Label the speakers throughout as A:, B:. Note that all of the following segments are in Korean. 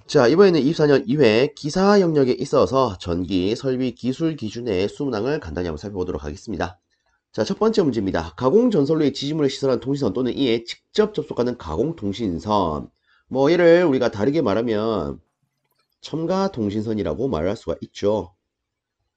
A: 자, 이번에는 24년 2회 기사 영역에 있어서 전기, 설비, 기술 기준의 수문항을 간단히 한번 살펴보도록 하겠습니다. 자, 첫 번째 문제입니다. 가공전선로의 지지물을 시설한 통신선 또는 이에 직접 접속하는 가공통신선. 뭐 얘를 우리가 다르게 말하면 첨가통신선이라고 말할 수가 있죠.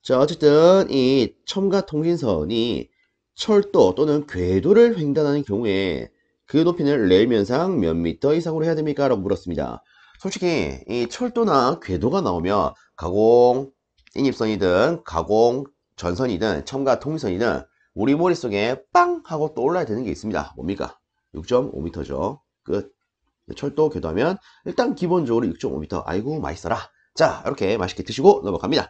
A: 자, 어쨌든 이 첨가통신선이 철도 또는 궤도를 횡단하는 경우에 그 높이는 레일 면상 몇 미터 이상으로 해야 됩니까? 라고 물었습니다. 솔직히 이 철도나 궤도가 나오면 가공 인입선이든 가공 전선이든 첨가통신선이든 우리 머릿속에 빵 하고 떠올라야 되는 게 있습니다. 뭡니까? 6.5m죠. 끝. 철도 궤도 하면 일단 기본적으로 6.5m. 아이고 맛있어라. 자, 이렇게 맛있게 드시고 넘어갑니다.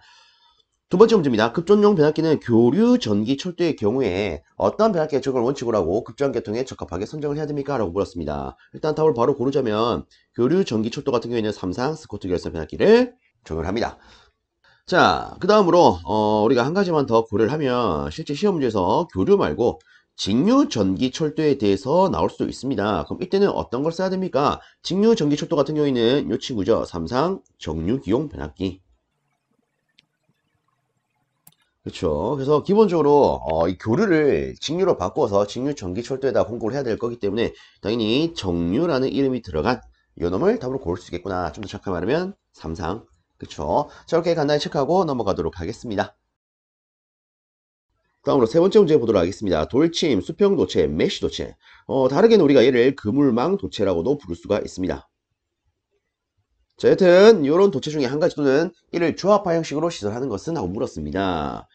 A: 두 번째 문제입니다. 급전용 변압기는 교류 전기 철도의 경우에 어떤 변압기의 적용을 원칙으로 하고 급전개통에 적합하게 선정을 해야 됩니까? 라고 물었습니다. 일단 답을 바로 고르자면 교류 전기 철도 같은 경우에는 삼상 스코트 결선 변압기를 적용을 합니다. 자, 그 다음으로 우리가 한 가지만 더 고려를 하면 실제 시험 문제에서 교류 말고 직류 전기 철도에 대해서 나올 수도 있습니다. 그럼 이때는 어떤 걸 써야 됩니까? 직류 전기 철도 같은 경우에는 이 친구죠. 삼상 정류 기용 변압기. 그렇죠. 그래서 기본적으로 이 교류를 직류로 바꿔서 직류 전기 철도에다 공급을 해야 될 거기 때문에 당연히 정류라는 이름이 들어간 이 놈을 답으로 고를 수 있겠구나. 좀 더 정확하게 말하면 삼상. 그렇죠. 자, 이렇게 간단히 체크하고 넘어가도록 하겠습니다. 다음으로 세 번째 문제 보도록 하겠습니다. 돌침, 수평 도체, 메쉬 도체. 다르게는 우리가 얘를 그물망 도체라고도 부를 수가 있습니다. 자, 여튼 이런 도체 중에 한 가지 또는 이를 조합화 형식으로 시설하는 것은 하고 물었습니다.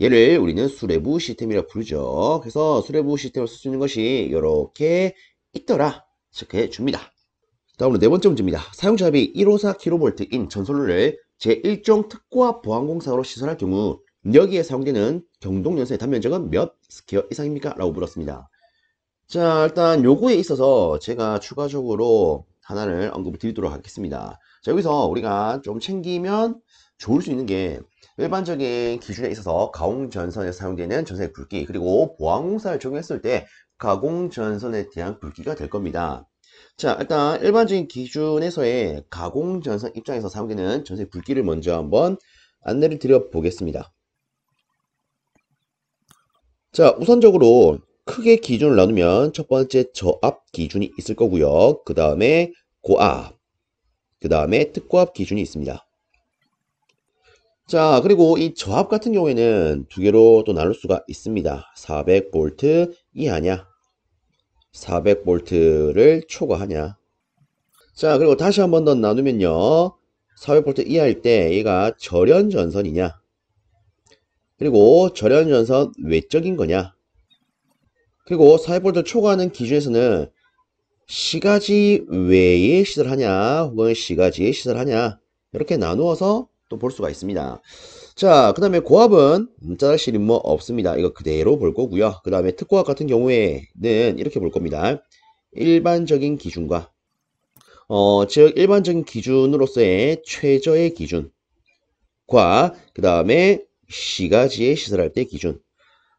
A: 얘를 우리는 수레부 시스템이라고 부르죠. 그래서 수레부 시스템을 쓸 수 있는 것이 이렇게 있더라 체크해 줍니다. 다음으로 네 번째 문제입니다. 사용자압이 154kV인 전선로를 제1종 특고압 보안공사로 시설할 경우 여기에 사용되는 경동연선의 단면적은 몇 스퀘어 이상입니까? 라고 물었습니다. 자, 일단 요거에 있어서 제가 추가적으로 하나를 언급을 드리도록 하겠습니다. 자, 여기서 우리가 좀 챙기면 좋을 수 있는 게 일반적인 기준에 있어서 가공전선에서 사용되는 전선의 굵기 그리고 보안공사를 적용했을 때 가공전선에 대한 굵기가 될 겁니다. 자, 일단 일반적인 기준에서의 가공전선 입장에서 사용되는 전선의 굵기를 먼저 한번 안내를 드려 보겠습니다. 자, 우선적으로 크게 기준을 나누면 첫 번째 저압 기준이 있을 거고요. 그 다음에 고압, 그 다음에 특고압 기준이 있습니다. 자, 그리고 이 저압 같은 경우에는 두 개로 또 나눌 수가 있습니다. 400V 이하냐, 400V를 초과하냐. 자, 그리고 다시 한 번 더 나누면요. 400V 이하일 때 얘가 절연전선이냐, 그리고 절연전선 외적인 거냐, 그리고 400V 초과하는 기준에서는 시가지 외에 시설하냐 혹은 시가지에 시설하냐 이렇게 나누어서 또 볼 수가 있습니다. 자, 그 다음에 고압은 문자달 실은 뭐 없습니다. 이거 그대로 볼 거고요. 그 다음에 특고압 같은 경우에는 이렇게 볼 겁니다. 일반적인 기준과 즉 일반적인 기준으로서의 최저의 기준과 그 다음에 시가지에 시설할 때 기준.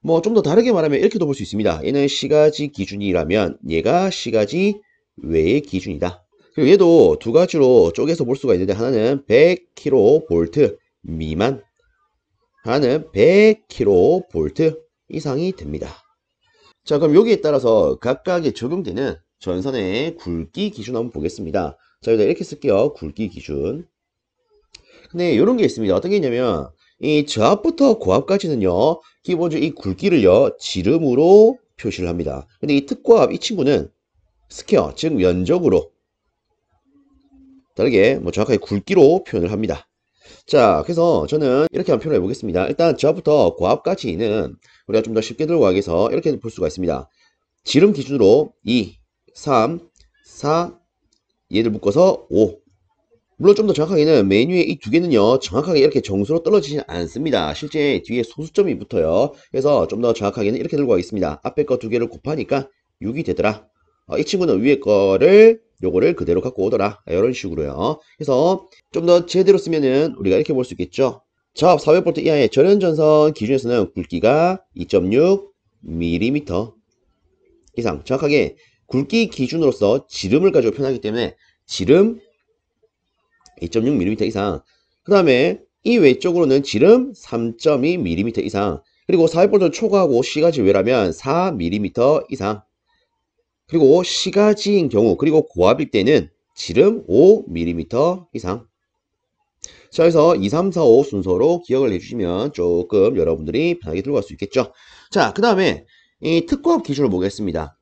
A: 뭐 좀 더 다르게 말하면 이렇게도 볼 수 있습니다. 얘는 시가지 기준이라면 얘가 시가지 외의 기준이다. 그리고 얘도 두 가지로 쪼개서 볼 수가 있는데 하나는 100kV 미만, 하나는 100kV 이상이 됩니다. 자, 그럼 여기에 따라서 각각에 적용되는 전선의 굵기 기준 한번 보겠습니다. 자, 여기다 이렇게 쓸게요. 굵기 기준. 근데 이런 게 있습니다. 어떤 게 있냐면 이 저압부터 고압까지는요 기본적으로 이 굵기를요 지름으로 표시를 합니다. 근데 이 특고압 이 친구는 스퀘어 즉 면적으로 다르게 뭐 정확하게 굵기로 표현을 합니다. 자, 그래서 저는 이렇게 한번 표현해 보겠습니다. 일단 저압부터 고압까지는 우리가 좀 더 쉽게 들고 가기 위해서 이렇게 볼 수가 있습니다. 지름 기준으로 2, 3, 4 얘들 묶어서 5. 물론 좀 더 정확하게는 메뉴의 이 두 개는요 정확하게 이렇게 정수로 떨어지진 않습니다. 실제 뒤에 소수점이 붙어요. 그래서 좀 더 정확하게는 이렇게 들고 가겠습니다. 앞에 거 두 개를 곱하니까 6이 되더라. 이 친구는 위에 거를 요거를 그대로 갖고 오더라. 이런 식으로요. 그래서 좀 더 제대로 쓰면은 우리가 이렇게 볼 수 있겠죠. 저압 400V 이하의 절연전선 기준에서는 굵기가 2.6mm 이상 정확하게 굵기 기준으로서 지름을 가지고 표현하기 때문에 지름 2.6mm 이상. 그 다음에 이 외쪽으로는 지름 3.2mm 이상. 그리고 400V 초과하고 시가지 외라면 4mm 이상. 그리고 시가지인 경우, 그리고 고압일 때는 지름 5mm 이상. 자, 그래서 2, 3, 4, 5 순서로 기억을 해주시면 조금 여러분들이 편하게 들고 갈 수 있겠죠. 자, 그 다음에 이 특고합 기준을 보겠습니다.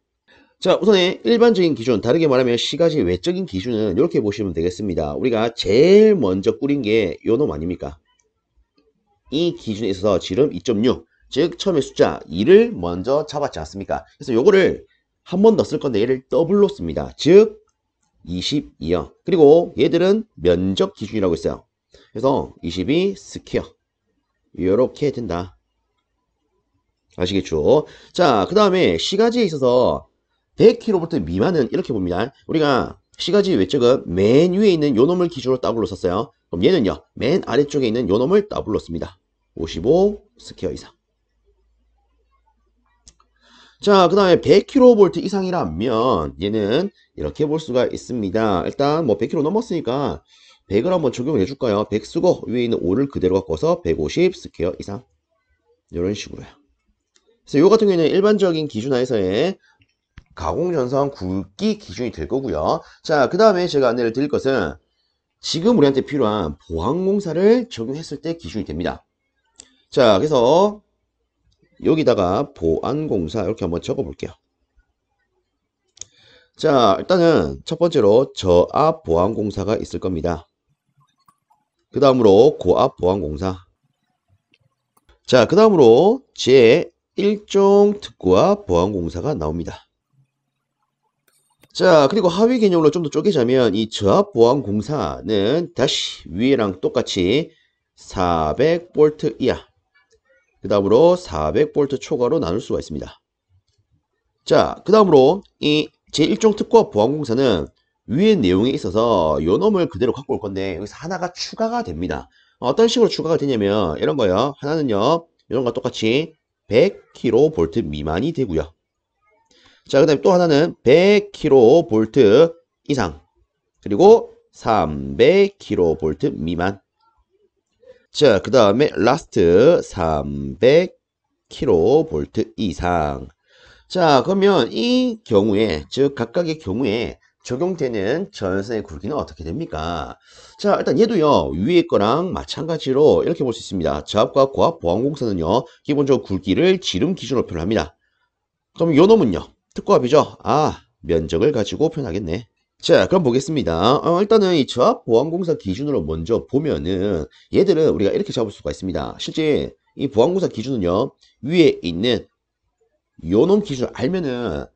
A: 자, 우선에 일반적인 기준, 다르게 말하면 시가지 외적인 기준은 이렇게 보시면 되겠습니다. 우리가 제일 먼저 꾸린 게 요 놈 아닙니까? 이 기준에 있어서 지름 2.6, 즉 처음에 숫자 2를 먼저 잡았지 않습니까? 그래서 요거를 한 번 더 쓸 건데 얘를 더블로 씁니다. 즉 22요. 그리고 얘들은 면적 기준이라고 했어요. 그래서 22 스퀘어 이렇게 된다. 아시겠죠? 자, 그 다음에 시가지에 있어서 100kV 미만은 이렇게 봅니다. 우리가 시가지 외적은 맨 위에 있는 요 놈을 기준으로 더블로 썼어요. 그럼 얘는요, 맨 아래쪽에 있는 요 놈을 더블로 씁니다. 55 스퀘어 이상. 자, 그 다음에 100kV 이상이라면 얘는 이렇게 볼 수가 있습니다. 일단 뭐 100kV 넘었으니까 100을 한번 적용을 해줄까요? 100 쓰고 위에 있는 5를 그대로 바꿔서 150 스퀘어 이상. 이런 식으로요. 그래서 요 같은 경우에는 일반적인 기준 하에서의 가공전선 굵기 기준이 될 거고요. 자, 그 다음에 제가 안내를 드릴 것은 지금 우리한테 필요한 보안공사를 적용했을 때 기준이 됩니다. 자, 그래서 여기다가 보안공사 이렇게 한번 적어 볼게요. 자, 일단은 첫 번째로 저압 보안공사가 있을 겁니다. 그 다음으로 고압 보안공사. 자, 그 다음으로 제1종 특고압 보안공사가 나옵니다. 자, 그리고 하위 개념으로 좀 더 쪼개자면 이 저압 보안공사는 다시 위에랑 똑같이 400V 이하, 그 다음으로 400V 초과로 나눌 수가 있습니다. 자, 그 다음으로 이 제1종 특고압 보안공사는 위의 내용에 있어서 요 놈을 그대로 갖고 올 건데 여기서 하나가 추가가 됩니다. 어떤 식으로 추가가 되냐면 이런 거요. 하나는요, 이런 거 똑같이 100kV 미만이 되고요. 자, 그 다음에 또 하나는 100kV 이상, 그리고 300kV 미만. 자, 그 다음에 라스트 300kV 이상. 자, 그러면 이 경우에, 즉 각각의 경우에 적용되는 전선의 굵기는 어떻게 됩니까? 자, 일단 얘도요, 위에 거랑 마찬가지로 이렇게 볼 수 있습니다. 저압과 고압 보안공사는요, 기본적으로 굵기를 지름 기준으로 표현합니다. 그럼 요 놈은요, 특고압이죠? 아, 면적을 가지고 표현하겠네. 자, 그럼 보겠습니다. 일단은 이 저압 보안공사 기준으로 먼저 보면은 얘들은 우리가 이렇게 잡을 수가 있습니다. 실제 이 보안공사 기준은요, 위에 있는 요 놈 기준 알면은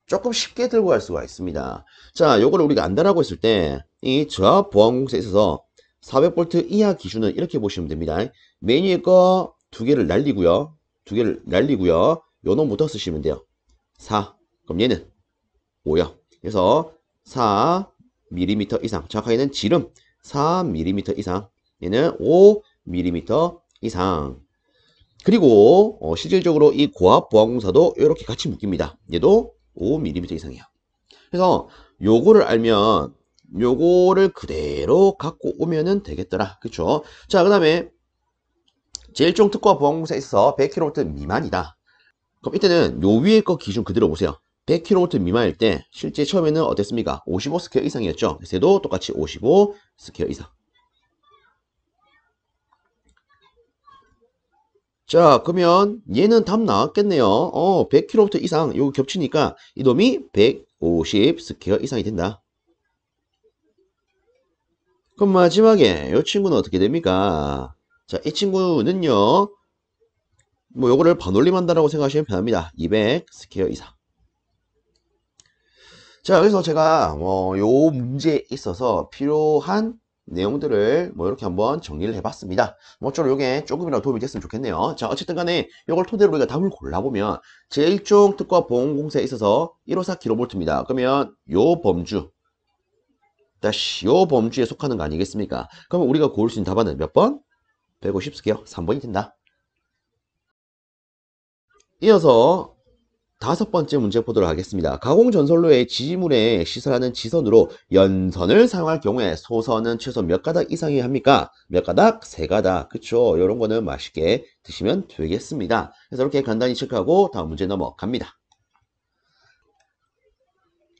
A: 조금 쉽게 들고 갈 수가 있습니다. 자, 요거를 우리가 안다라고 했을 때 이 저압 보안공사에 있어서 400V 이하 기준은 이렇게 보시면 됩니다. 맨 위에 거 두 개를 날리고요. 두 개를 날리고요. 요 놈부터 쓰시면 돼요. 4. 그럼 얘는 5요. 그래서 4mm 이상. 정확하게는 지름 4mm 이상. 얘는 5mm 이상. 그리고 실질적으로 이 고압 보안공사도 이렇게 같이 묶입니다. 얘도 5mm 이상이에요. 그래서 요거를 알면 요거를 그대로 갖고 오면은 되겠더라. 그쵸? 자, 그 다음에 제1종 특고압 보안공사에 있어서 100kV 미만이다. 그럼 이때는 요 위에 거 기준 그대로 보세요. 100kV 미만일 때 실제 처음에는 어땠습니까? 55 스퀘어 이상이었죠. 그래서 얘도 똑같이 55 스퀘어 이상. 자, 그러면 얘는 답 나왔겠네요. 100kV 이상 요거 겹치니까 이놈이 150 스퀘어 이상이 된다. 그럼 마지막에 이 친구는 어떻게 됩니까? 자, 이 친구는요, 뭐 요거를 반올림한다라고 생각하시면 편합니다. 200 스퀘어 이상. 자, 그래서 제가 요 문제에 있어서 필요한 내용들을 이렇게 한번 정리를 해봤습니다. 모쪼록 요게 조금이라도 도움이 됐으면 좋겠네요. 자, 어쨌든 간에 요걸 토대로 우리가 답을 골라보면 제1종 특고압 보안공사에 있어서 154kV입니다. 그러면 요 범주, 다시 요 범주에 속하는 거 아니겠습니까? 그러면 우리가 고를 수 있는 답안은 몇 번? 150 스퀘어 3번이 된다. 이어서 다섯 번째 문제 보도록 하겠습니다. 가공전선로의 지지물에 시설하는 지선으로 연선을 사용할 경우에 소선은 최소 몇 가닥 이상이어야 합니까? 몇 가닥? 세 가닥. 그쵸? 이런 거는 맛있게 드시면 되겠습니다. 그래서 이렇게 간단히 체크하고 다음 문제 넘어갑니다.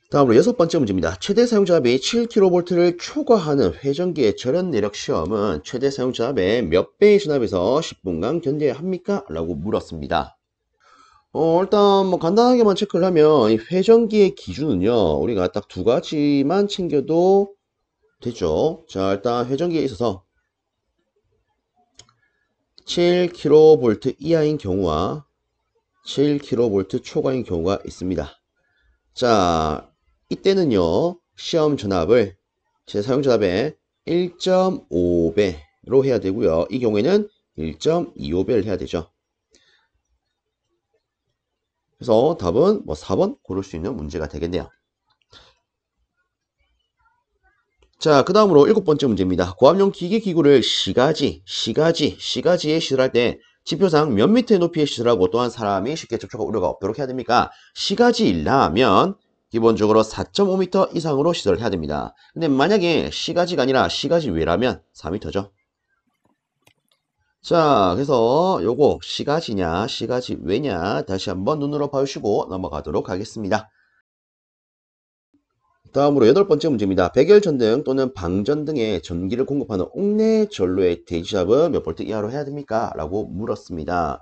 A: 다음으로 여섯 번째 문제입니다. 최대 사용자압이 7kV를 초과하는 회전기의 절연 내력 시험은 최대 사용자압의 몇 배의 전압에서 10분간 견뎌야 합니까? 라고 물었습니다. 일단 뭐 간단하게만 체크를 하면 이 회전기의 기준은요, 우리가 딱 두 가지만 챙겨도 되죠. 자, 일단 회전기에 있어서 7kV 이하인 경우와 7kV 초과인 경우가 있습니다. 자, 이때는요, 시험 전압을 제 사용 전압의 1.5배로 해야 되고요. 이 경우에는 1.25배를 해야 되죠. 그래서 답은 뭐 4번 고를 수 있는 문제가 되겠네요. 자, 그 다음으로 일곱 번째 문제입니다. 고압용 기계 기구를 시가지에 시설할 때 지표상 몇 미터의 높이에 시설하고 또한 사람이 쉽게 접촉할 우려가 없도록 해야 됩니까? 시가지라면 기본적으로 4.5m 이상으로 시설을 해야 됩니다. 근데 만약에 시가지가 아니라 시가지 외라면 4m죠. 자, 그래서 요거 시가지냐 시가지 외냐 다시 한번 눈으로 봐주시고 넘어가도록 하겠습니다. 다음으로 여덟 번째 문제입니다. 백열전등 또는 방전등에 전기를 공급하는 옥내 전로의 대지압은 몇 볼트 이하로 해야 됩니까? 라고 물었습니다.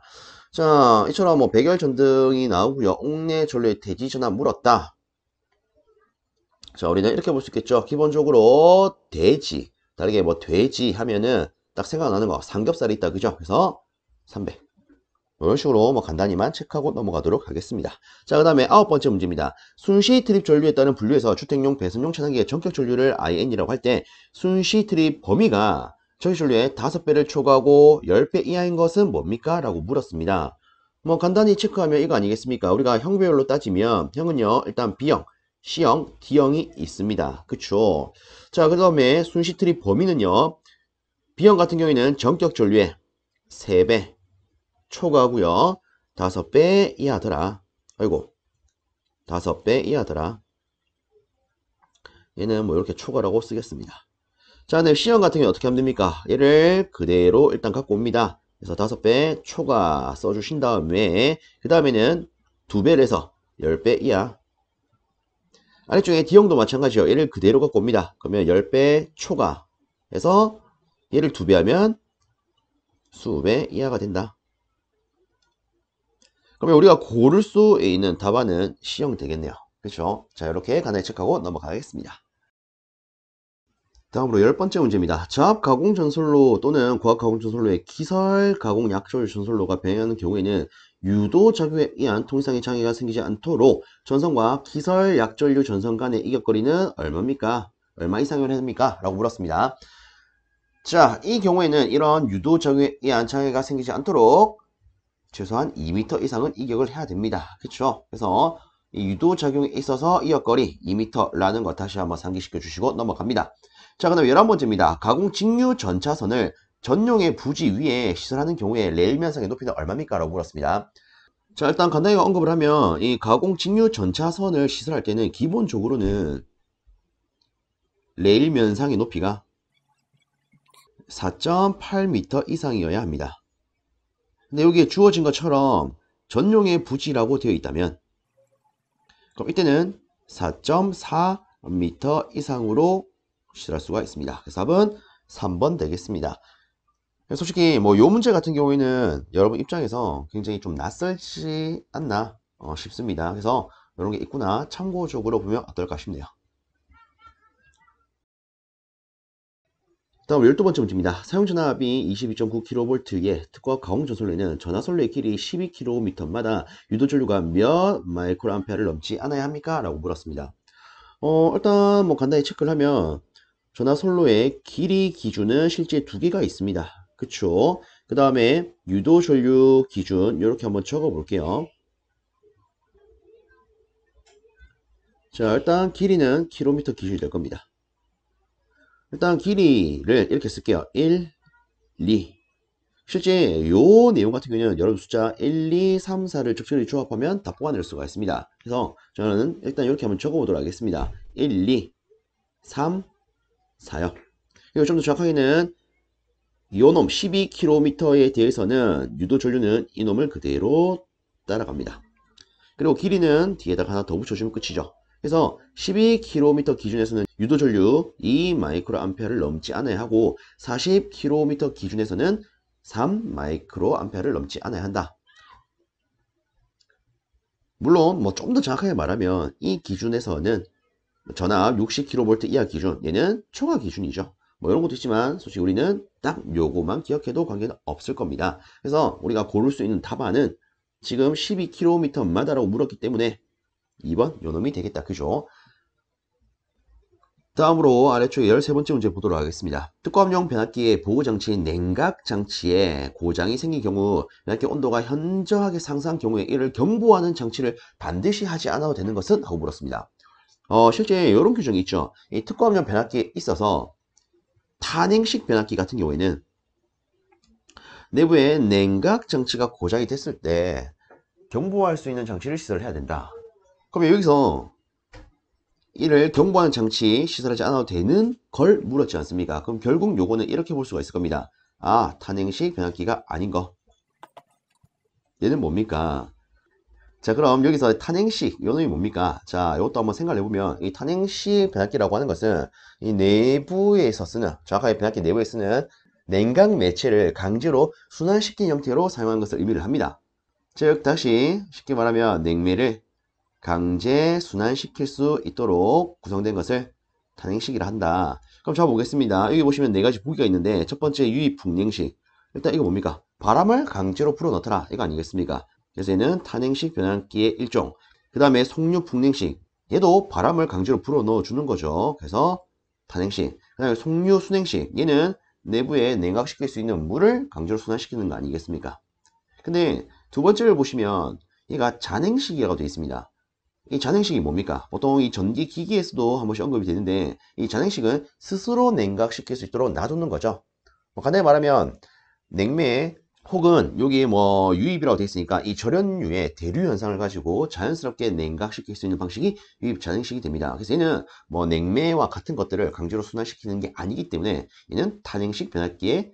A: 자, 이처럼 뭐 백열전등이 나오고요. 옥내 전로의 대지전압 물었다. 자, 우리는 이렇게 볼 수 있겠죠. 기본적으로 돼지, 다르게 뭐 돼지 하면은 딱 생각나는 거 삼겹살이 있다, 그죠? 그래서 300. 이런 식으로 뭐 간단히만 체크하고 넘어가도록 하겠습니다. 자, 그 다음에 아홉 번째 문제입니다. 순시 트립 전류에 따른 분류에서 주택용 배선용 차단기의 전격 전류를 IN이라고 할 때 순시 트립 범위가 전기 전류의 5배를 초과하고 10배 이하인 것은 뭡니까? 라고 물었습니다. 뭐 간단히 체크하면 이거 아니겠습니까? 우리가 형배열로 따지면 형은요 일단 B형, C형, D형이 있습니다. 그쵸? 자, 그 다음에 순시 트립 범위는요 B형 같은 경우에는 전격 전류의 3배 초과하고요. 5배 이하더라. 아이고, 5배 이하더라. 얘는 뭐 이렇게 초과라고 쓰겠습니다. 자, 근데 C형 같은 경우 어떻게 하면 됩니까? 얘를 그대로 일단 갖고 옵니다. 그래서 5배 초과 써주신 다음에 그 다음에는 2배를 해서 10배 이하. 아래쪽에 D형도 마찬가지요. 얘를 그대로 갖고 옵니다. 그러면 10배 초과 해서 얘를 2배 하면 수배 이하가 된다. 그러면 우리가 고를 수 있는 답안은 C형 되겠네요. 그렇죠? 자, 이렇게 간단히 체크하고 넘어가겠습니다. 다음으로 10번째 문제입니다. 저압 가공 전솔로 또는 고압 가공 전솔로의 기설 가공 약졸 전솔로가 병행하는 경우에는 유도 작용에 의한 통상의 장애가 생기지 않도록 전선과 기설 약전류 전선 간의 이격거리는 얼마입니까? 얼마 이상이어야 됩니까? 라고 물었습니다. 자, 이 경우에는 이런 유도 작용에 의한 장애가 생기지 않도록 최소한 2m 이상은 이격을 해야 됩니다. 그렇죠? 그래서 이 유도작용에 있어서 이격거리 2m라는 거 다시 한번 상기시켜 주시고 넘어갑니다. 자, 그 다음 11번째입니다. 가공 직류 전차선을 전용의 부지 위에 시설하는 경우에 레일 면상의 높이는 얼마입니까? 라고 물었습니다. 자, 일단 간단히 언급을 하면 이 가공 직류 전차선을 시설할 때는 기본적으로는 레일 면상의 높이가 4.8m 이상이어야 합니다. 근데 여기에 주어진 것처럼 전용의 부지라고 되어 있다면 그럼 이때는 4.4m 이상으로 시설할 수가 있습니다. 그래서 답은 3번 되겠습니다. 솔직히 뭐 요 문제 같은 경우에는 여러분 입장에서 굉장히 좀 낯설지 않나 싶습니다. 그래서 이런 게 있구나 참고적으로 보면 어떨까 싶네요. 다음 12번째 문제입니다. 사용전압이 22.9kV의 특과 가공전솔로에는 전화솔로의 길이 12km마다 유도전류가 몇 마이크로암페어를 넘지 않아야 합니까? 라고 물었습니다. 일단 뭐 간단히 체크를 하면 전화솔로의 길이 기준은 실제 두 개가 있습니다. 그쵸? 그 다음에 유도전류 기준 이렇게 한번 적어 볼게요. 자, 일단 길이는 킬로미터 기준이 될 겁니다. 일단 길이를 이렇게 쓸게요. 1, 2. 실제 요 내용 같은 경우는 여러분 숫자 1, 2, 3, 4를 적절히 조합하면 다 뽑아낼 수가 있습니다. 그래서 저는 일단 이렇게 한번 적어보도록 하겠습니다. 1, 2, 3, 4요. 그리고 좀 더 정확하게는 요놈 12km에 대해서는 유도 전류는 이놈을 그대로 따라갑니다. 그리고 길이는 뒤에다가 하나 더 붙여주면 끝이죠. 그래서 12km 기준에서는 유도 전류 2마이크로암페어를 넘지 않아야 하고 40km 기준에서는 3마이크로암페어를 넘지 않아야 한다. 물론 뭐 좀 더 정확하게 말하면 이 기준에서는 전압 60kV 이하 기준, 얘는 초과 기준이죠. 뭐 이런 것도 있지만 솔직히 우리는 딱 요거만 기억해도 관계는 없을 겁니다. 그래서 우리가 고를 수 있는 답안은 지금 12km마다라고 물었기 때문에 2번 요놈이 되겠다. 그죠? 다음으로 아래쪽에 13번째 문제 보도록 하겠습니다. 특과업용 변압기의 보호장치인 냉각장치에 고장이 생긴 경우 변압기 온도가 현저하게 상승한 경우에 이를 경보하는 장치를 반드시 하지 않아도 되는 것은? 하고 물었습니다. 실제 이런 규정이 있죠. 이 특과업용 변압기에 있어서 탄행식 변압기 같은 경우에는 내부에 냉각장치가 고장이 됐을 때 경보할 수 있는 장치를 시설해야 된다. 그러면 여기서 이를 경보하는 장치 시설하지 않아도 되는 걸 물었지 않습니까? 그럼 결국 요거는 이렇게 볼 수가 있을 겁니다. 아, 탄행식 변압기가 아닌 거. 얘는 뭡니까? 자, 그럼 여기서 탄행식, 요 놈이 뭡니까? 자, 이것도 한번 생각을 해보면, 이 탄행식 변압기라고 하는 것은 이 내부에서 쓰는, 정확하게 변압기 내부에 쓰는 냉각 매체를 강제로 순환시킨 형태로 사용하는 것을 의미를 합니다. 즉, 다시 쉽게 말하면 냉매를 강제 순환시킬 수 있도록 구성된 것을 탄행식이라 한다. 그럼 자 보겠습니다. 여기 보시면 네 가지 보기가 있는데 첫 번째 유입 풍냉식. 일단 이거 뭡니까? 바람을 강제로 불어넣더라. 이거 아니겠습니까? 그래서 얘는 탄행식 변압기의 일종. 그 다음에 속류 풍냉식. 얘도 바람을 강제로 불어넣어 주는 거죠. 그래서 탄행식. 그 다음에 속류 순행식. 얘는 내부에 냉각시킬 수 있는 물을 강제로 순환시키는 거 아니겠습니까? 근데 두 번째를 보시면 얘가 잔행식이라고 되어 있습니다. 이 잔행식이 뭡니까? 보통 이 전기 기기에서도 한 번씩 언급이 되는데 이 잔행식은 스스로 냉각시킬 수 있도록 놔두는 거죠. 뭐 간단히 말하면 냉매 혹은 여기에 뭐 유입이라고 되어 있으니까 이 절연유의 대류 현상을 가지고 자연스럽게 냉각시킬 수 있는 방식이 유입 잔행식이 됩니다. 그래서 얘는 뭐 냉매와 같은 것들을 강제로 순환시키는 게 아니기 때문에 얘는 탄행식 변압기에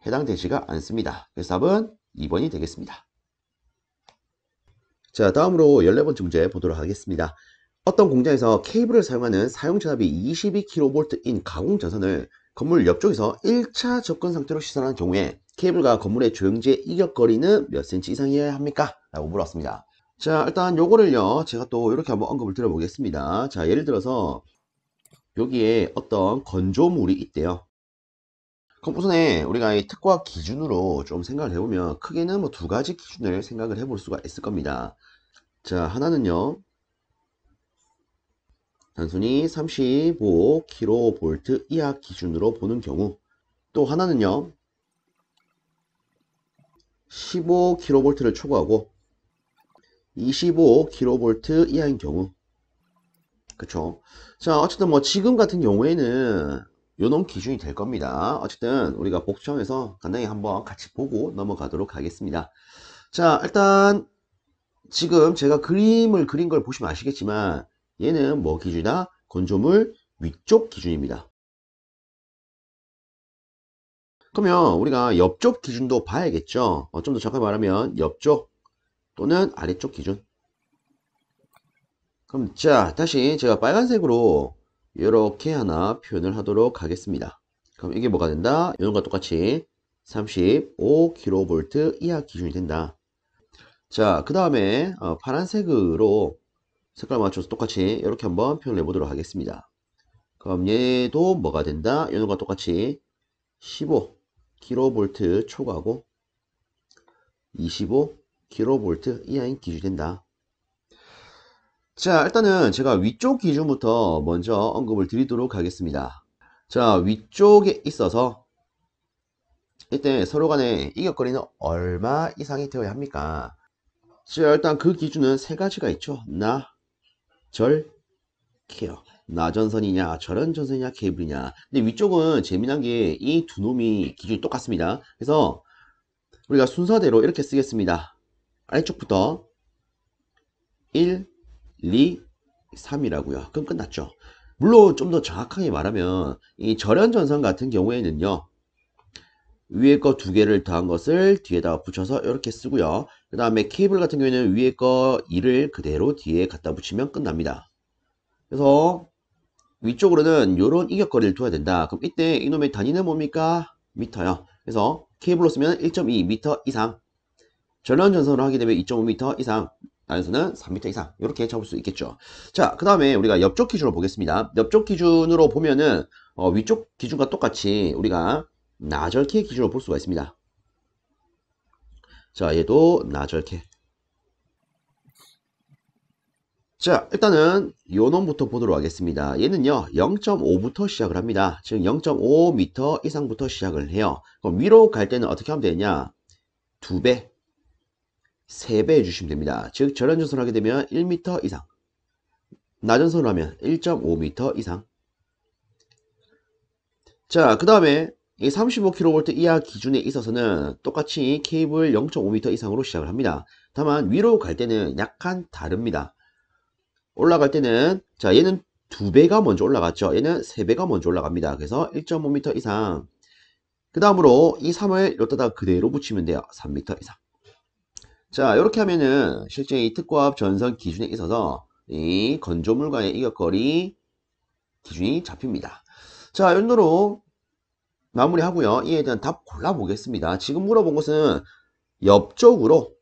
A: 해당되지가 않습니다. 그래서 답은 2번이 되겠습니다. 자, 다음으로 14번째 문제 보도록 하겠습니다. 어떤 공장에서 케이블을 사용하는 사용 전압이 22kV인 가공 전선을 건물 옆쪽에서 1차 접근 상태로 시선하는 경우에 케이블과 건물의 조형지의 이격거리는 몇 cm 이상이어야 합니까? 라고 물었습니다. 자, 일단 요거를요, 제가 또 이렇게 한번 언급을 드려보겠습니다. 자, 예를 들어서 여기에 어떤 건조물이 있대요. 그럼 우선에 우리가 이 특과 기준으로 좀 생각을 해보면 크게는 뭐 두 가지 기준을 생각을 해볼 수가 있을 겁니다. 자, 하나는요, 단순히 35kV 이하 기준으로 보는 경우, 또 하나는요 15kV를 초과하고 25kV 이하인 경우. 그쵸? 자, 어쨌든 뭐 지금 같은 경우에는 요놈 기준이 될 겁니다. 어쨌든 우리가 복잡해서 간단히 한번 같이 보고 넘어가도록 하겠습니다. 자, 일단 지금 제가 그림을 그린 걸 보시면 아시겠지만 얘는 뭐 기준이다? 건조물 위쪽 기준입니다. 그러면 우리가 옆쪽 기준도 봐야겠죠. 좀 더 정확하게 말하면 옆쪽 또는 아래쪽 기준. 그럼 자, 다시 제가 빨간색으로 이렇게 하나 표현을 하도록 하겠습니다. 그럼 이게 뭐가 된다? 이런과 똑같이 35kV 이하 기준이 된다. 자, 그 다음에 파란색으로 색깔 맞춰서 똑같이 이렇게 한번 표현해 보도록 하겠습니다. 그럼 얘도 뭐가 된다? 이런과 똑같이 15kV 초과하고 25kV 이하인 기준이 된다. 자, 일단은 제가 위쪽 기준부터 먼저 언급을 드리도록 하겠습니다. 자, 위쪽에 있어서 이때 서로 간에 이격거리는 얼마 이상이 되어야 합니까? 자, 일단 그 기준은 세 가지가 있죠. 나, 절, 케어. 나전선이냐, 절연전선이냐, 케이블이냐. 근데 위쪽은 재미난 게 이 두 놈이 기준이 똑같습니다. 그래서 우리가 순서대로 이렇게 쓰겠습니다. 아래쪽부터 1, 2, 3이라고요. 그럼 끝났죠. 물론 좀 더 정확하게 말하면 이 절연전선 같은 경우에는요. 위에 거 두 개를 더한 것을 뒤에다가 붙여서 이렇게 쓰고요. 그 다음에 케이블 같은 경우에는 위에 거 2를 그대로 뒤에 갖다 붙이면 끝납니다. 그래서 위쪽으로는 이런 이격거리를 둬야 된다. 그럼 이때 이놈의 단위는 뭡니까? 미터요. 그래서 케이블로 쓰면 1.2m 이상, 절연전선으로 하게 되면 2.5m 이상, 나연선은 3m 이상 이렇게 잡을 수 있겠죠. 자, 그 다음에 우리가 옆쪽 기준으로 보겠습니다. 옆쪽 기준으로 보면은 위쪽 기준과 똑같이 우리가 나절케 기준으로 볼 수가 있습니다. 자, 얘도 나절케. 자, 일단은 요 놈부터 보도록 하겠습니다. 얘는요 0.5부터 시작을 합니다. 즉 0.5m 이상부터 시작을 해요. 그럼 위로 갈 때는 어떻게 하면 되냐, 2배, 3배 해주시면 됩니다. 즉 절연전선을 하게 되면 1m 이상, 나전선을 하면 1.5m 이상. 자, 그 다음에 이 35kV 이하 기준에 있어서는 똑같이 케이블 0.5m 이상으로 시작을 합니다. 다만 위로 갈 때는 약간 다릅니다. 올라갈 때는, 자, 얘는 2배가 먼저 올라갔죠. 얘는 3배가 먼저 올라갑니다. 그래서 1.5m 이상. 그 다음으로 이 3을 여기다가 그대로 붙이면 돼요. 3m 이상. 자, 이렇게 하면은 실제 이 특고압 전선 기준에 있어서 이 건조물과의 이격거리 기준이 잡힙니다. 자, 이 정도로 마무리하고요. 이에 대한 답 골라보겠습니다. 지금 물어본 것은 옆쪽으로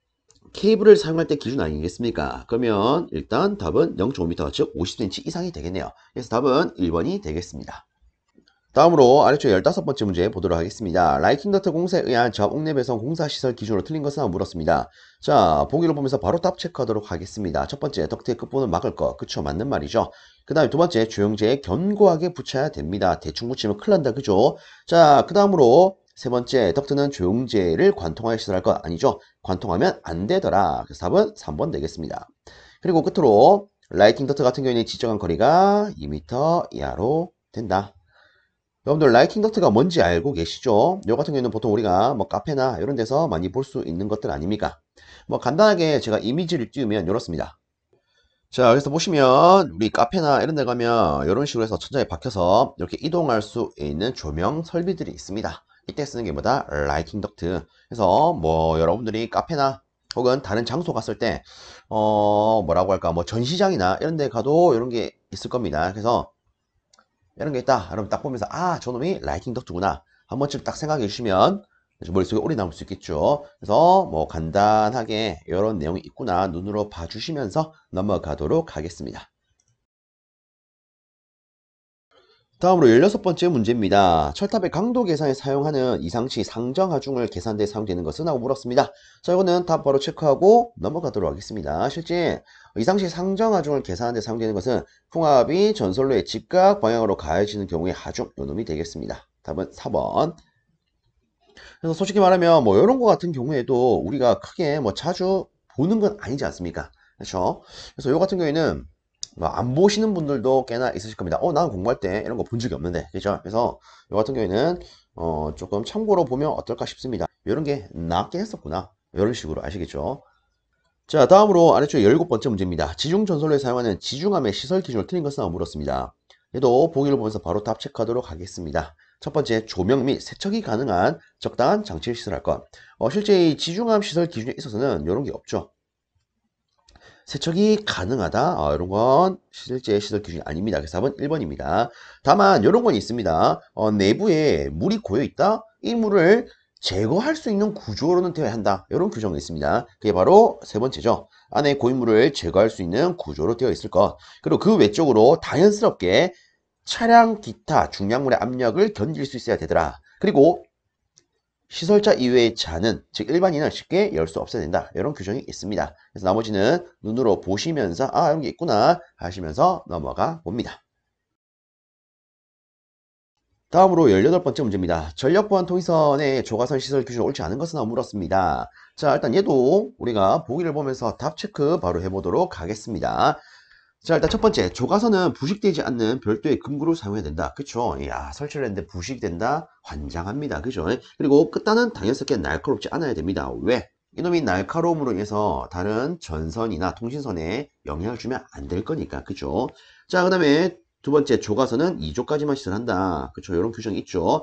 A: 케이블을 사용할 때 기준 아니겠습니까? 그러면 일단 답은 0.5m, 즉 50cm 이상이 되겠네요. 그래서 답은 1번이 되겠습니다. 다음으로 아래쪽 15번째 문제 보도록 하겠습니다. 라이팅 더트 공사에 의한 저압 옥내 배선 공사 시설 기준으로 틀린 것은 물었습니다. 자, 보기를 보면서 바로 답 체크하도록 하겠습니다. 첫 번째, 덕트의 끝부분을 막을 거. 그쵸, 맞는 말이죠. 그 다음에 두 번째, 조영제에 견고하게 붙여야 됩니다. 대충 붙이면 큰일 난다, 그죠? 자, 그 다음으로 세 번째, 덕트는 조영제를 관통하여 시설할 것. 아니죠. 관통하면 안 되더라. 그래서 답은 3번 되겠습니다. 그리고 끝으로 라이팅 더트 같은 경우에는 지정한 거리가 2m 이하로 된다. 여러분들 라이팅 덕트가 뭔지 알고 계시죠? 요 같은 경우에는 보통 우리가 뭐 카페나 이런 데서 많이 볼 수 있는 것들 아닙니까? 뭐 간단하게 제가 이미지를 띄우면 이렇습니다. 자, 그래서 보시면 우리 카페나 이런 데 가면 이런 식으로 해서 천장에 박혀서 이렇게 이동할 수 있는 조명 설비들이 있습니다. 이때 쓰는 게 뭐다? 라이팅 덕트. 그래서 뭐 여러분들이 카페나 혹은 다른 장소 갔을 때 뭐라고 할까, 뭐 전시장이나 이런 데 가도 이런 게 있을 겁니다. 그래서 이런 게 있다. 여러분 딱 보면서 아, 저놈이 라이팅 덕트구나. 한 번쯤 딱 생각해 주시면 머릿속에 오래 남을 수 있겠죠. 그래서 뭐 간단하게 이런 내용이 있구나 눈으로 봐주시면서 넘어가도록 하겠습니다. 다음으로 16번째 문제입니다. 철탑의 강도 계산에 사용하는 이상시 상정하중을 계산대에 사용되는 것은? 하고 물었습니다. 자, 이거는 답 바로 체크하고 넘어가도록 하겠습니다. 실제 이상시 상정하중을 계산하는 데 사용되는 것은 풍압이 전선로의 직각 방향으로 가해지는 경우에 하중, 요놈이 되겠습니다. 답은 4번. 그래서 솔직히 말하면 뭐 이런 거 같은 경우에도 우리가 크게 뭐 자주 보는 건 아니지 않습니까? 그렇죠? 그래서 요 같은 경우에는 뭐 안 보시는 분들도 꽤나 있으실 겁니다. 나는 공부할 때 이런 거 본 적이 없는데, 그죠? 그래서 요 같은 경우에는 조금 참고로 보면 어떨까 싶습니다. 이런 게 나왔긴 했었구나, 이런 식으로 아시겠죠? 자, 다음으로 아래쪽 17번째 문제입니다. 지중 전선로에 사용하는 지중함의 시설 기준을 틀린 것은? 물었습니다. 얘도 보기를 보면서 바로 답 체크하도록 하겠습니다. 첫 번째, 조명 및 세척이 가능한 적당한 장치를 시설할 것. 실제 이 지중함 시설 기준에 있어서는 이런 게 없죠. 세척이 가능하다, 이런 건 실제 시설 기준이 아닙니다. 그래서 답은 1번입니다. 다만 이런 건 있습니다. 내부에 물이 고여 있다, 이 물을 제거할 수 있는 구조로는 되어야 한다, 이런 규정이 있습니다. 그게 바로 세 번째죠. 안에 고인물을 제거할 수 있는 구조로 되어 있을 것. 그리고 그 외적으로 자연스럽게 차량 기타 중량물의 압력을 견딜 수 있어야 되더라. 그리고 시설자 이외의 잔은, 즉 일반인은 쉽게 열 수 없어야 된다, 이런 규정이 있습니다. 그래서 나머지는 눈으로 보시면서 아, 이런 게 있구나 하시면서 넘어가 봅니다. 다음으로 18번째 문제입니다. 전력 보안 통위선의 조가선 시설 기준 옳지 않은 것은? 물었습니다. 자, 일단 얘도 우리가 보기를 보면서 답 체크 바로 해보도록 하겠습니다. 자, 일단 첫 번째, 조가선은 부식되지 않는 별도의 금구를 사용해야 된다. 그쵸? 야, 설치를 했는데 부식된다? 환장합니다. 그죠? 그리고 끝단은 당연스럽게 날카롭지 않아야 됩니다. 왜? 이놈이 날카로움으로 인해서 다른 전선이나 통신선에 영향을 주면 안 될 거니까. 그죠? 자, 그 다음에 두 번째, 조가선은 2조까지만 시설한다. 그쵸? 이런 규정이 있죠.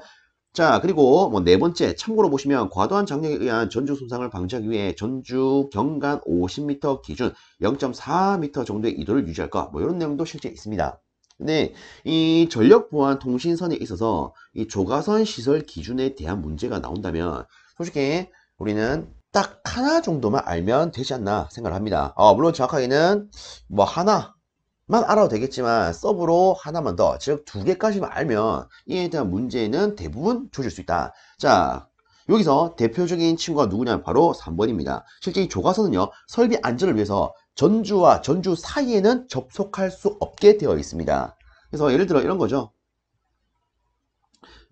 A: 자, 그리고 뭐 네 번째, 참고로 보시면 과도한 장력에 의한 전주 손상을 방지하기 위해 전주 경간 50m 기준 0.4m 정도의 이도를 유지할 것. 뭐 이런 내용도 실제 있습니다. 근데 이 전력 보안 통신선에 있어서 이 조가선 시설 기준에 대한 문제가 나온다면 솔직히 우리는 딱 하나 정도만 알면 되지 않나 생각을 합니다. 물론 정확하게는 뭐 하나 만 알아도 되겠지만 서브로 하나만 더, 즉 두 개까지만 알면 이에 대한 문제는 대부분 조질 수 있다. 자, 여기서 대표적인 친구가 누구냐면 바로 3번입니다. 실제 이 조가선은요, 설비 안전을 위해서 전주와 전주 사이에는 접속할 수 없게 되어 있습니다. 그래서 예를 들어 이런 거죠.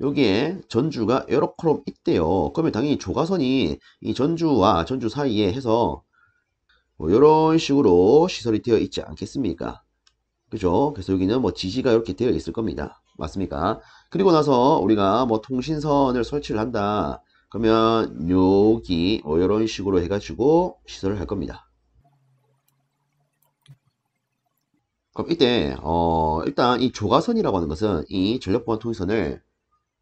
A: 여기에 전주가 에어로크롬 있대요. 그러면 당연히 조가선이 이 전주와 전주 사이에 해서 뭐 이런 식으로 시설이 되어 있지 않겠습니까? 그죠? 그래서 여기는 뭐 지지가 이렇게 되어 있을 겁니다. 맞습니까? 그리고 나서 우리가 뭐 통신선을 설치를 한다. 그러면 여기 뭐 이런 식으로 해가지고 시설을 할 겁니다. 그럼 이때 일단 이 조가선이라고 하는 것은 이 전력보안 통신선을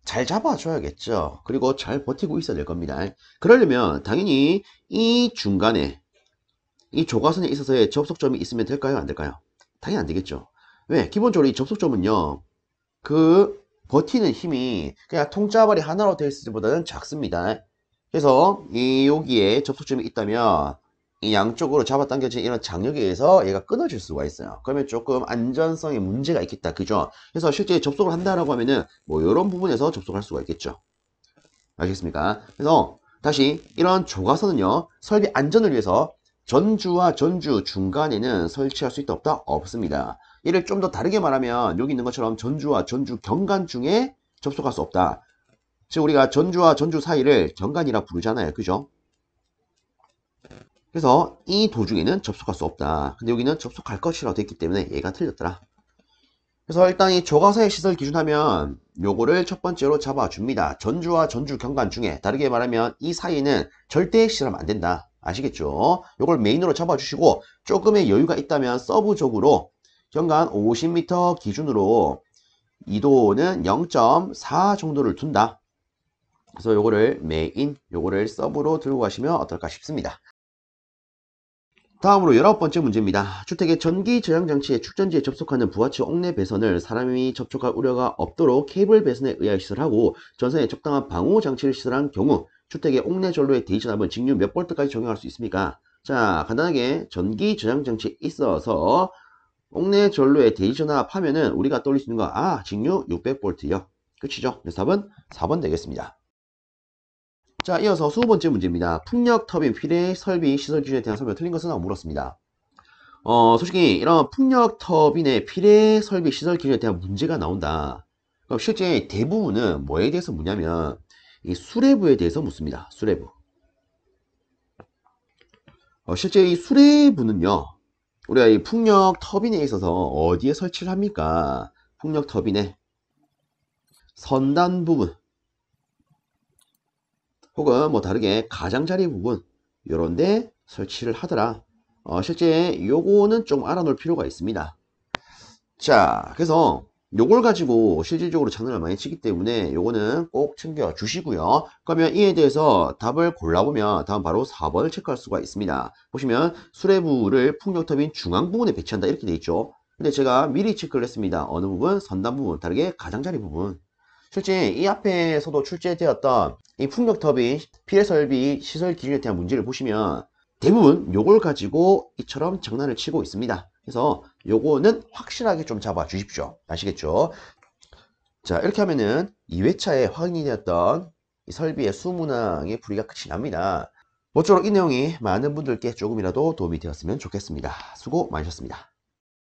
A: 잘 잡아줘야겠죠. 그리고 잘 버티고 있어야 될 겁니다. 그러려면 당연히 이 중간에 이 조가선에 있어서의 접속점이 있으면 될까요? 안 될까요? 당연히 안 되겠죠. 왜? 기본적으로 이 접속점은요, 그 버티는 힘이 그냥 통짜발이 하나로 되어 있을 때보다는 작습니다. 그래서 이 여기에 접속점이 있다면 이 양쪽으로 잡아당겨진 이런 장력에 의해서 얘가 끊어질 수가 있어요. 그러면 조금 안전성에 문제가 있겠다. 그죠? 그래서 실제 접속을 한다라고 하면은 뭐 이런 부분에서 접속할 수가 있겠죠. 알겠습니까? 그래서 다시 이런 조가선은요, 설비 안전을 위해서 전주와 전주 중간에는 설치할 수 있다 없다? 없습니다. 이를 좀 더 다르게 말하면 여기 있는 것처럼 전주와 전주 경간 중에 접속할 수 없다. 즉 우리가 전주와 전주 사이를 경간이라 부르잖아요. 그죠? 그래서 이 도중에는 접속할 수 없다. 근데 여기는 접속할 것이라고 되어 있기 때문에 얘가 틀렸더라. 그래서 일단 이 조가선의 시설 기준하면 요거를 첫 번째로 잡아줍니다. 전주와 전주 경간 중에, 다르게 말하면 이 사이에는 절대 시설하면 안 된다. 아시겠죠? 요걸 메인으로 잡아주시고 조금의 여유가 있다면 서브적으로 경간 50m 기준으로 이도는 0.4 정도를 둔다. 그래서 요거를 메인, 요거를 서브로 들고 가시면 어떨까 싶습니다. 다음으로 19번째 문제입니다. 주택의 전기 저장 장치의 축전지에 접속하는 부하치 옥내 배선을 사람이 접촉할 우려가 없도록 케이블 배선에 의하여 시설하고 전선에 적당한 방호 장치를 시설한 경우 주택의 옥내 전로의 대기 전압은 직류 몇 볼트까지 적용할 수 있습니까? 자, 간단하게 전기 저장 장치에 있어서 옥내 전로의 대기 전압 하면은 우리가 떠올릴 수 있는 거, 직류 600볼트요. 끝이죠? 그래서 답은 4번 되겠습니다. 자, 이어서 20번째 문제입니다. 풍력 터빈 필의 설비 시설 기준에 대한 설명 틀린 것은? 하고 물었습니다. 솔직히 이런 풍력 터빈의 필의 설비 시설 기준에 대한 문제가 나온다. 그럼 실제 대부분은 뭐에 대해서 묻냐면 이 수레부에 대해서 묻습니다. 수레부. 실제 이 수레부는요, 우리가 이 풍력 터빈에 있어서 어디에 설치를 합니까? 풍력 터빈의 선단 부분 혹은 뭐 다르게 가장자리 부분 요런데 설치를 하더라. 실제 요거는 좀 알아놓을 필요가 있습니다. 자, 그래서 요걸 가지고 실질적으로 장난을 많이 치기 때문에 요거는 꼭 챙겨 주시고요. 그러면 이에 대해서 답을 골라보면 다음 바로 4번을 체크할 수가 있습니다. 보시면 수레부를 풍력터빈 중앙 부분에 배치한다 이렇게 돼 있죠. 근데 제가 미리 체크를 했습니다. 어느 부분? 선단 부분, 다르게 가장자리 부분. 실제 이 앞에서도 출제되었던 이 풍력터빈 피해 설비 시설 기준에 대한 문제를 보시면 대부분 요걸 가지고 이처럼 장난을 치고 있습니다. 그래서 요거는 확실하게 좀 잡아 주십시오. 아시겠죠? 자, 이렇게 하면은 2회차에 확인이 되었던 이 설비의 수문항의 풀이가 끝이 납니다. 모쪼록 이 내용이 많은 분들께 조금이라도 도움이 되었으면 좋겠습니다. 수고 많으셨습니다.